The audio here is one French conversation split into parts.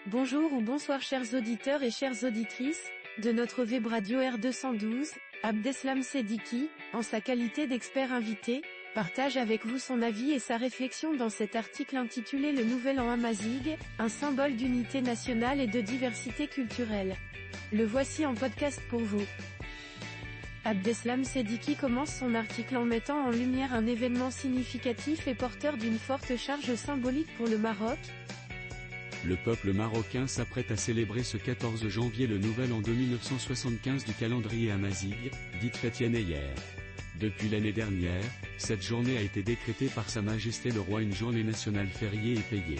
Bonjour ou bonsoir chers auditeurs et chères auditrices, de notre web radio R212, Abdeslam Seddiqui, en sa qualité d'expert invité, partage avec vous son avis et sa réflexion dans cet article intitulé Le Nouvel An Amazigh, un symbole d'unité nationale et de diversité culturelle. Le voici en podcast pour vous. Abdeslam Seddiqui commence son article en mettant en lumière un événement significatif et porteur d'une forte charge symbolique pour le Maroc. Le peuple marocain s'apprête à célébrer ce 14 janvier le nouvel an de 1975 du calendrier Amazigh, dite fête Yenneyer. Depuis l'année dernière, cette journée a été décrétée par Sa Majesté le Roi une journée nationale fériée et payée.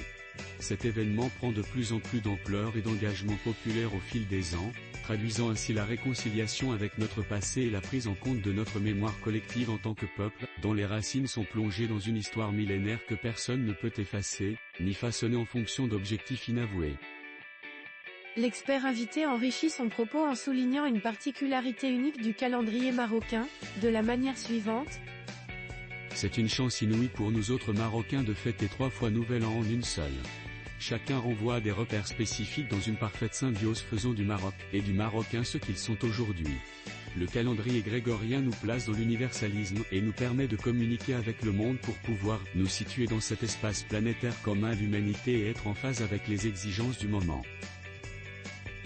Cet événement prend de plus en plus d'ampleur et d'engagement populaire au fil des ans, traduisant ainsi la réconciliation avec notre passé et la prise en compte de notre mémoire collective en tant que peuple, dont les racines sont plongées dans une histoire millénaire que personne ne peut effacer, ni façonner en fonction d'objectifs inavoués. L'expert invité enrichit son propos en soulignant une particularité unique du calendrier marocain, de la manière suivante. C'est une chance inouïe pour nous autres Marocains de fêter 3 fois Nouvel An en une seule. Chacun renvoie à des repères spécifiques dans une parfaite symbiose faisant du Maroc et du Marocain ce qu'ils sont aujourd'hui. Le calendrier grégorien nous place dans l'universalisme et nous permet de communiquer avec le monde pour pouvoir nous situer dans cet espace planétaire commun à l'humanité et être en phase avec les exigences du moment.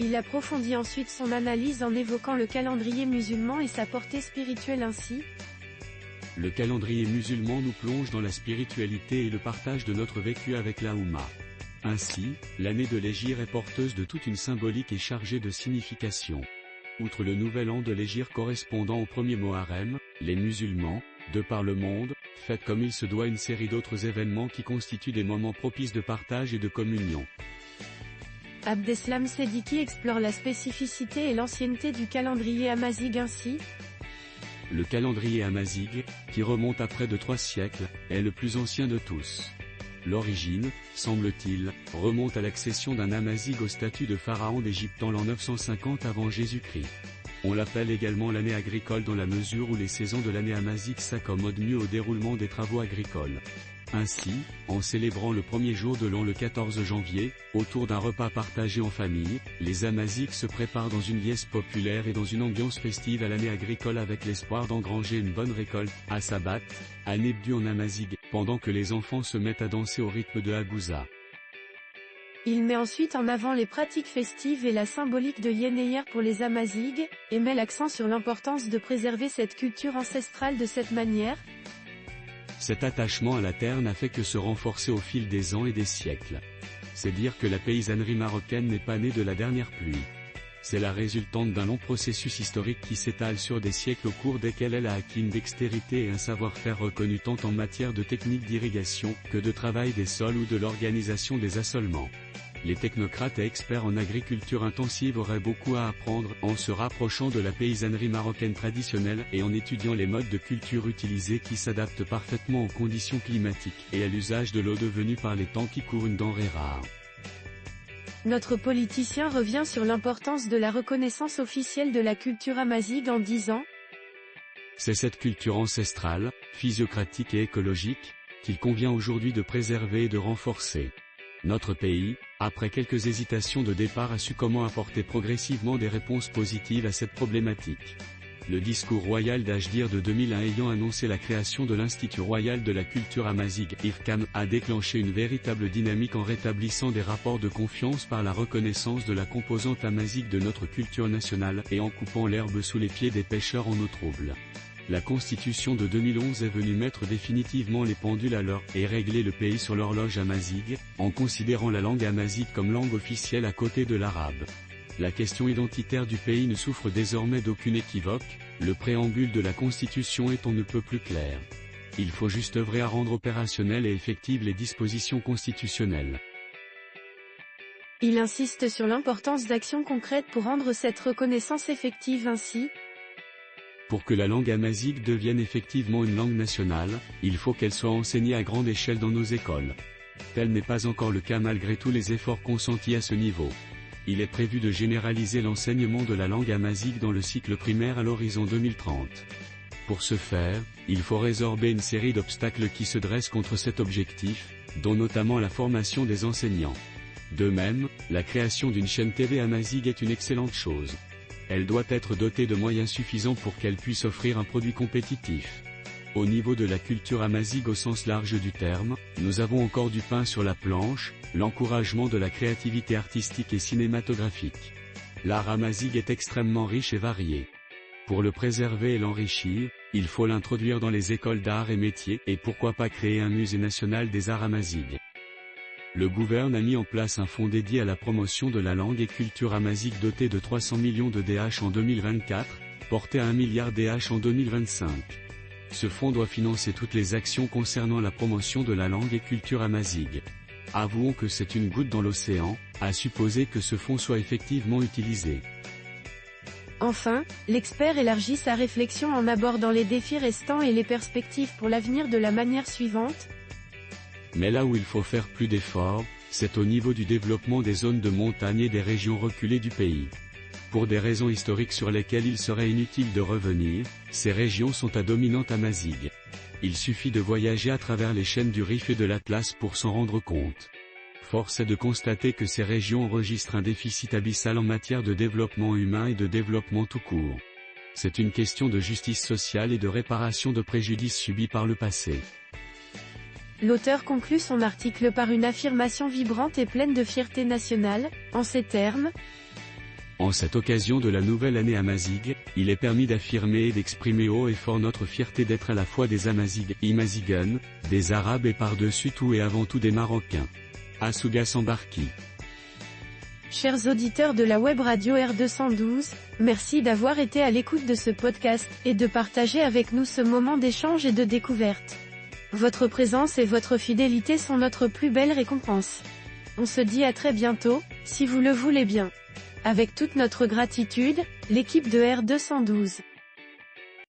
Il approfondit ensuite son analyse en évoquant le calendrier musulman et sa portée spirituelle ainsi. Le calendrier musulman nous plonge dans la spiritualité et le partage de notre vécu avec la Oumma. Ainsi, l'année de l'Hégire est porteuse de toute une symbolique et chargée de signification. Outre le nouvel an de l'Hégire correspondant au premier Moharrem, les musulmans, de par le monde, fêtent comme il se doit une série d'autres événements qui constituent des moments propices de partage et de communion. Abdeslam Seddiqui explore la spécificité et l'ancienneté du calendrier Amazigh ainsi. Le calendrier Amazigh, qui remonte à près de 3 siècles, est le plus ancien de tous. L'origine, semble-t-il, remonte à l'accession d'un Amazigh au statut de pharaon d'Égypte en l'an 950 avant Jésus-Christ. On l'appelle également l'année agricole dans la mesure où les saisons de l'année Amazigh s'accommodent mieux au déroulement des travaux agricoles. Ainsi, en célébrant le premier jour de l'an le 14 janvier, autour d'un repas partagé en famille, les Amazighs se préparent dans une liesse populaire et dans une ambiance festive à l'année agricole avec l'espoir d'engranger une bonne récolte, à Sabat, année due en Amazigh, pendant que les enfants se mettent à danser au rythme de Agouza. Il met ensuite en avant les pratiques festives et la symbolique de Yenneyer pour les Amazighs, et met l'accent sur l'importance de préserver cette culture ancestrale de cette manière. Cet attachement à la terre n'a fait que se renforcer au fil des ans et des siècles. C'est dire que la paysannerie marocaine n'est pas née de la dernière pluie. C'est la résultante d'un long processus historique qui s'étale sur des siècles au cours desquels elle a acquis une dextérité et un savoir-faire reconnu tant en matière de technique d'irrigation, que de travail des sols ou de l'organisation des assolements. Les technocrates et experts en agriculture intensive auraient beaucoup à apprendre en se rapprochant de la paysannerie marocaine traditionnelle et en étudiant les modes de culture utilisés qui s'adaptent parfaitement aux conditions climatiques et à l'usage de l'eau devenue par les temps qui courent une denrée rare. Notre politicien revient sur l'importance de la reconnaissance officielle de la culture amazigh en disant : c'est cette culture ancestrale, physiocratique et écologique, qu'il convient aujourd'hui de préserver et de renforcer. Notre pays, après quelques hésitations de départ, a su comment apporter progressivement des réponses positives à cette problématique. Le discours royal d'Ajdir de 2001 ayant annoncé la création de l'Institut royal de la culture amazigh, IRCAM, a déclenché une véritable dynamique en rétablissant des rapports de confiance par la reconnaissance de la composante amazigh de notre culture nationale et en coupant l'herbe sous les pieds des pêcheurs en eau trouble. La Constitution de 2011 est venue mettre définitivement les pendules à l'heure et régler le pays sur l'horloge amazigh, en considérant la langue amazigh comme langue officielle à côté de l'arabe. La question identitaire du pays ne souffre désormais d'aucune équivoque, le préambule de la Constitution est on ne peut plus clair. Il faut juste œuvrer à rendre opérationnelles et effectives les dispositions constitutionnelles. Il insiste sur l'importance d'actions concrètes pour rendre cette reconnaissance effective ainsi. Pour que la langue amazigh devienne effectivement une langue nationale, il faut qu'elle soit enseignée à grande échelle dans nos écoles. Tel n'est pas encore le cas malgré tous les efforts consentis à ce niveau. Il est prévu de généraliser l'enseignement de la langue amazigh dans le cycle primaire à l'horizon 2030. Pour ce faire, il faut résorber une série d'obstacles qui se dressent contre cet objectif, dont notamment la formation des enseignants. De même, la création d'une chaîne TV Amazigh est une excellente chose. Elle doit être dotée de moyens suffisants pour qu'elle puisse offrir un produit compétitif. Au niveau de la culture Amazigh au sens large du terme, nous avons encore du pain sur la planche, l'encouragement de la créativité artistique et cinématographique. L'art Amazigh est extrêmement riche et varié. Pour le préserver et l'enrichir, il faut l'introduire dans les écoles d'art et métiers, et pourquoi pas créer un musée national des arts Amazigh. Le gouvernement a mis en place un fonds dédié à la promotion de la langue et culture Amazigh doté de 300 millions de DH en 2024, porté à 1 milliard DH en 2025. Ce fonds doit financer toutes les actions concernant la promotion de la langue et culture Amazigh. Avouons que c'est une goutte dans l'océan, à supposer que ce fonds soit effectivement utilisé. Enfin, l'expert élargit sa réflexion en abordant les défis restants et les perspectives pour l'avenir de la manière suivante. Mais là où il faut faire plus d'efforts, c'est au niveau du développement des zones de montagne et des régions reculées du pays. Pour des raisons historiques sur lesquelles il serait inutile de revenir, ces régions sont à dominante Amazigh. Il suffit de voyager à travers les chaînes du Rif et de l'Atlas pour s'en rendre compte. Force est de constater que ces régions enregistrent un déficit abyssal en matière de développement humain et de développement tout court. C'est une question de justice sociale et de réparation de préjudices subis par le passé. L'auteur conclut son article par une affirmation vibrante et pleine de fierté nationale, en ces termes. En cette occasion de la nouvelle année Amazigh, il est permis d'affirmer et d'exprimer haut et fort notre fierté d'être à la fois des Amazigh, Imazighen, des Arabes et par-dessus tout et avant tout des Marocains. Asuga Sambarki. Chers auditeurs de la web radio R212, merci d'avoir été à l'écoute de ce podcast, et de partager avec nous ce moment d'échange et de découverte. Votre présence et votre fidélité sont notre plus belle récompense. On se dit à très bientôt, si vous le voulez bien. Avec toute notre gratitude, l'équipe de R212.